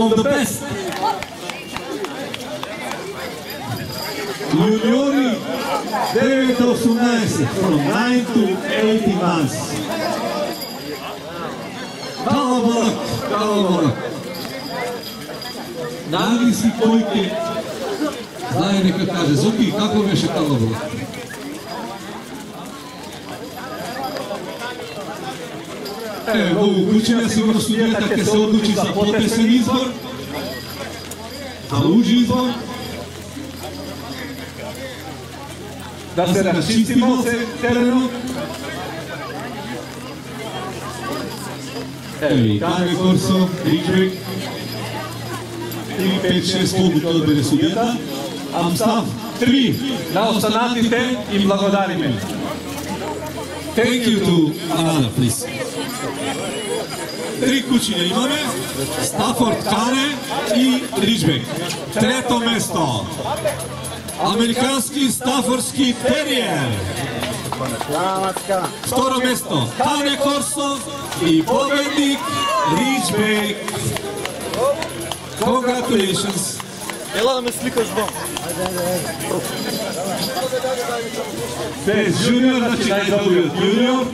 of the best. Juniori 9-18, from 9 to 18 months. Калаболак. Дали си којке знае нека каже, Зоки, како беше калаболак? Многу кучиња, сигурно студијата ќе се одлучи за потесен избор, за лужи избор, да се расчистимо теренот. Еви, Кане Корсо, Риджбек, или 5-6 побуди одбере судијата. Амстав 3 на останатите и благодариме. Thank you to Anana, please. 3 кучиња имаме, Стафорд, Кане и Риджбек. Трето место, американски стафордски териер. Второ место, Кане Корсо и победник Риджбек. Congratulations. Ела да ме сликаш вам. Без жуниор, значи најдобриот јуниор.